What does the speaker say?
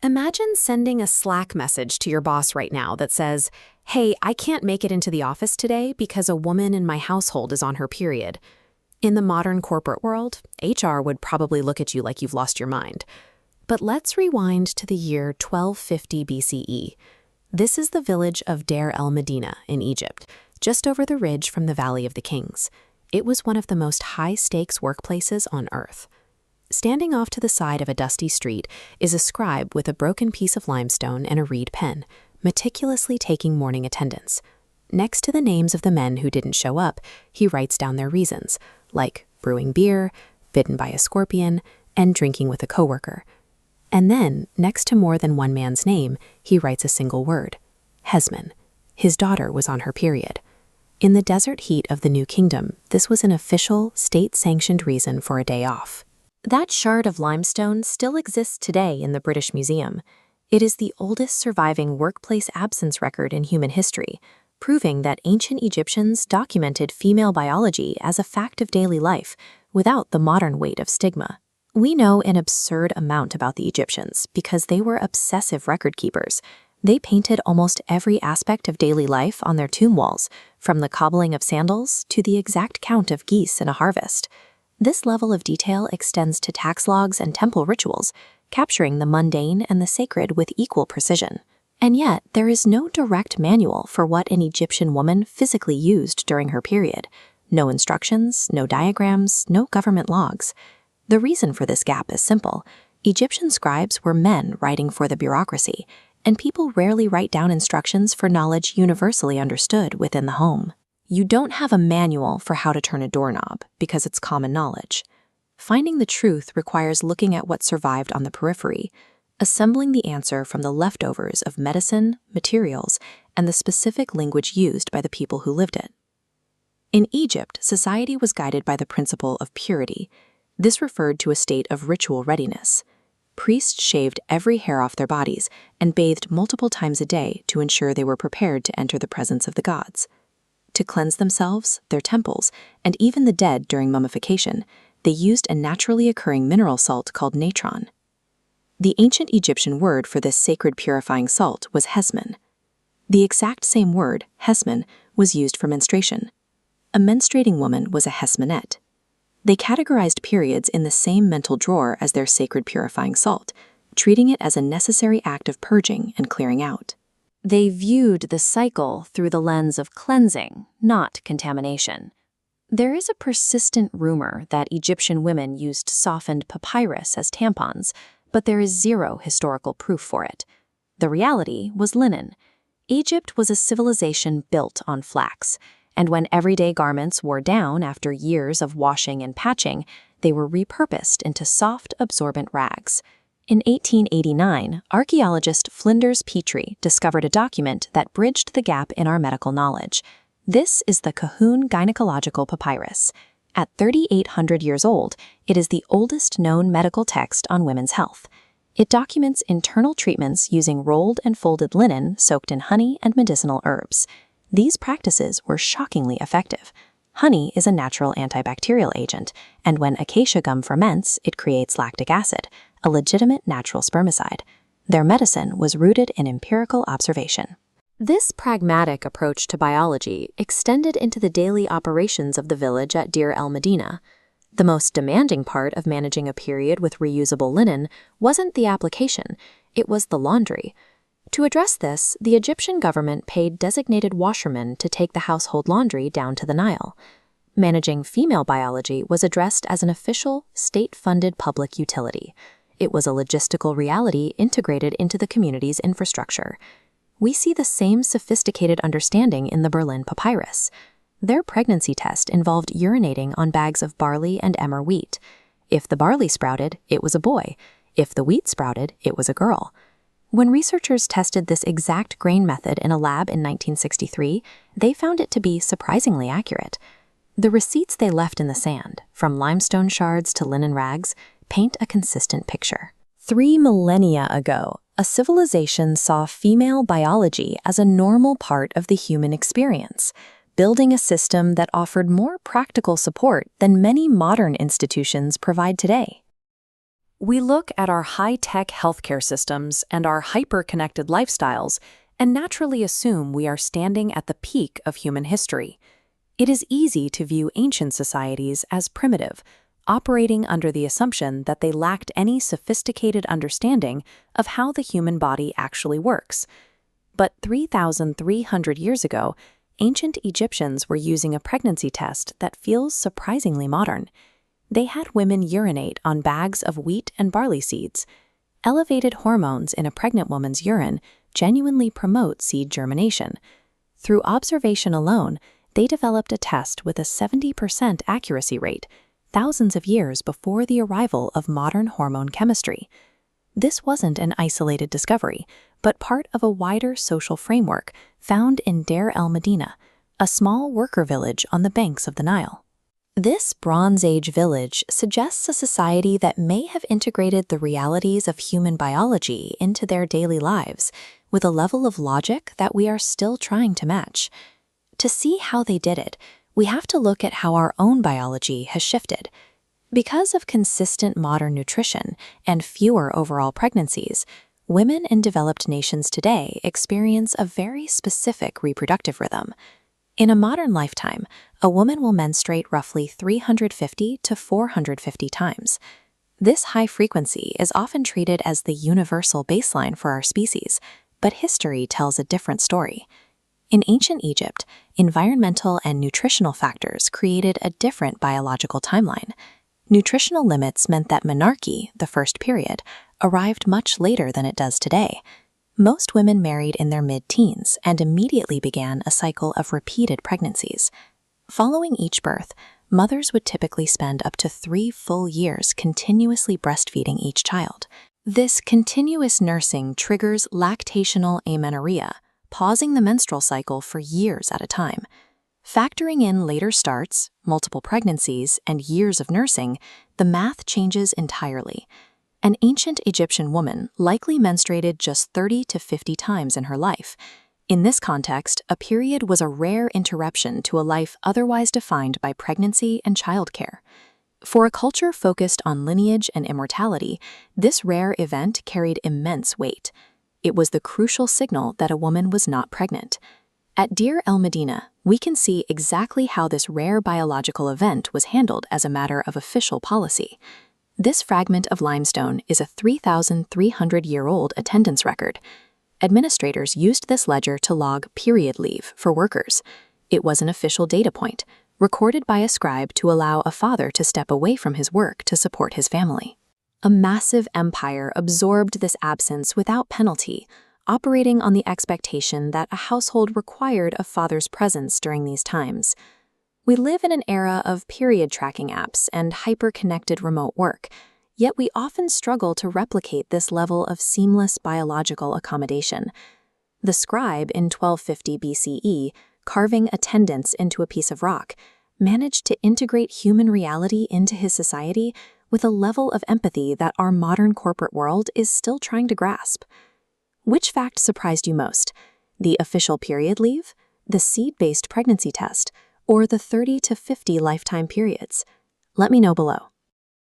Imagine sending a Slack message to your boss right now that says, "Hey, I can't make it into the office today because a woman in my household is on her period." In the modern corporate world, HR would probably look at you like you've lost your mind. But let's rewind to the year 1250 BCE. This is the village of Deir el-Medina in Egypt, just over the ridge from the Valley of the Kings. It was one of the most high-stakes workplaces on Earth. Standing off to the side of a dusty street is a scribe with a broken piece of limestone and a reed pen, meticulously taking morning attendance. Next to the names of the men who didn't show up, he writes down their reasons, like brewing beer, bitten by a scorpion, and drinking with a coworker. And then, next to more than one man's name, he writes a single word, Hesmen. His daughter was on her period. In the desert heat of the New Kingdom, this was an official, state-sanctioned reason for a day off. That shard of limestone still exists today in the British Museum. It is the oldest surviving workplace absence record in human history, proving that ancient Egyptians documented female biology as a fact of daily life without the modern weight of stigma. We know an absurd amount about the Egyptians because they were obsessive record keepers. They painted almost every aspect of daily life on their tomb walls, from the cobbling of sandals to the exact count of geese in a harvest. This level of detail extends to tax logs and temple rituals, capturing the mundane and the sacred with equal precision. And yet, there is no direct manual for what an Egyptian woman physically used during her period. No instructions, no diagrams, no government logs. The reason for this gap is simple. Egyptian scribes were men writing for the bureaucracy, and people rarely write down instructions for knowledge universally understood within the home. You don't have a manual for how to turn a doorknob because it's common knowledge. Finding the truth requires looking at what survived on the periphery, assembling the answer from the leftovers of medicine, materials, and the specific language used by the people who lived it. In Egypt, society was guided by the principle of purity. This referred to a state of ritual readiness. Priests shaved every hair off their bodies and bathed multiple times a day to ensure they were prepared to enter the presence of the gods. To cleanse themselves, their temples, and even the dead during mummification, they used a naturally occurring mineral salt called natron. The ancient Egyptian word for this sacred purifying salt was Hesmen. The exact same word, Hesmen, was used for menstruation. A menstruating woman was a Hesmenet. They categorized periods in the same mental drawer as their sacred purifying salt, treating it as a necessary act of purging and clearing out. They viewed the cycle through the lens of cleansing, not contamination. There is a persistent rumor that Egyptian women used softened papyrus as tampons, but there is zero historical proof for it. The reality was linen. Egypt was a civilization built on flax, and when everyday garments wore down after years of washing and patching, they were repurposed into soft, absorbent rags. In 1889, archaeologist Flinders Petrie discovered a document that bridged the gap in our medical knowledge. This is the Kahun Gynecological Papyrus. At 3,800 years old, it is the oldest known medical text on women's health. It documents internal treatments using rolled and folded linen soaked in honey and medicinal herbs. These practices were shockingly effective. Honey is a natural antibacterial agent, and when acacia gum ferments, it creates lactic acid, a legitimate natural spermicide. Their medicine was rooted in empirical observation. This pragmatic approach to biology extended into the daily operations of the village at Deir el-Medina. The most demanding part of managing a period with reusable linen wasn't the application, it was the laundry. To address this, the Egyptian government paid designated washermen to take the household laundry down to the Nile. Managing female biology was addressed as an official, state-funded public utility. It was a logistical reality integrated into the community's infrastructure. We see the same sophisticated understanding in the Berlin papyrus. Their pregnancy test involved urinating on bags of barley and emmer wheat. If the barley sprouted, it was a boy. If the wheat sprouted, it was a girl. When researchers tested this exact grain method in a lab in 1963, they found it to be surprisingly accurate. The receipts they left in the sand, from limestone shards to linen rags, paint a consistent picture. 3 millennia ago, a civilization saw female biology as a normal part of the human experience, building a system that offered more practical support than many modern institutions provide today. We look at our high-tech healthcare systems and our hyper-connected lifestyles and naturally assume we are standing at the peak of human history. It is easy to view ancient societies as primitive, operating under the assumption that they lacked any sophisticated understanding of how the human body actually works. But 3,300 years ago, ancient Egyptians were using a pregnancy test that feels surprisingly modern. They had women urinate on bags of wheat and barley seeds. Elevated hormones in a pregnant woman's urine genuinely promote seed germination. Through observation alone, they developed a test with a 70% accuracy rate, thousands of years before the arrival of modern hormone chemistry. This wasn't an isolated discovery, but part of a wider social framework found in Deir el-Medina, a small worker village on the banks of the Nile. This Bronze Age village suggests a society that may have integrated the realities of human biology into their daily lives with a level of logic that we are still trying to match. To see how they did it, we have to look at how our own biology has shifted. Because of consistent modern nutrition and fewer overall pregnancies, women in developed nations today experience a very specific reproductive rhythm. In a modern lifetime, a woman will menstruate roughly 350 to 450 times. This high frequency is often treated as the universal baseline for our species, but history tells a different story. In ancient Egypt, environmental and nutritional factors created a different biological timeline. Nutritional limits meant that menarche, the first period, arrived much later than it does today. Most women married in their mid-teens and immediately began a cycle of repeated pregnancies. Following each birth, mothers would typically spend up to 3 full years continuously breastfeeding each child. This continuous nursing triggers lactational amenorrhea, pausing the menstrual cycle for years at a time. Factoring in later starts, multiple pregnancies, and years of nursing, the math changes entirely. An ancient Egyptian woman likely menstruated just 30 to 50 times in her life. In this context, a period was a rare interruption to a life otherwise defined by pregnancy and childcare. For a culture focused on lineage and immortality, this rare event carried immense weight. It was the crucial signal that a woman was not pregnant. At Deir el-Medina, we can see exactly how this rare biological event was handled as a matter of official policy. This fragment of limestone is a 3,300-year-old attendance record. Administrators used this ledger to log period leave for workers. It was an official data point, recorded by a scribe to allow a father to step away from his work to support his family. A massive empire absorbed this absence without penalty, operating on the expectation that a household required a father's presence during these times. We live in an era of period tracking apps and hyper-connected remote work, yet we often struggle to replicate this level of seamless biological accommodation. The scribe in 1250 BCE, carving attendance into a piece of rock, managed to integrate human reality into his society with a level of empathy that our modern corporate world is still trying to grasp. Which fact surprised you most? The official period leave, the seed-based pregnancy test, or the 30 to 50 lifetime periods? Let me know below.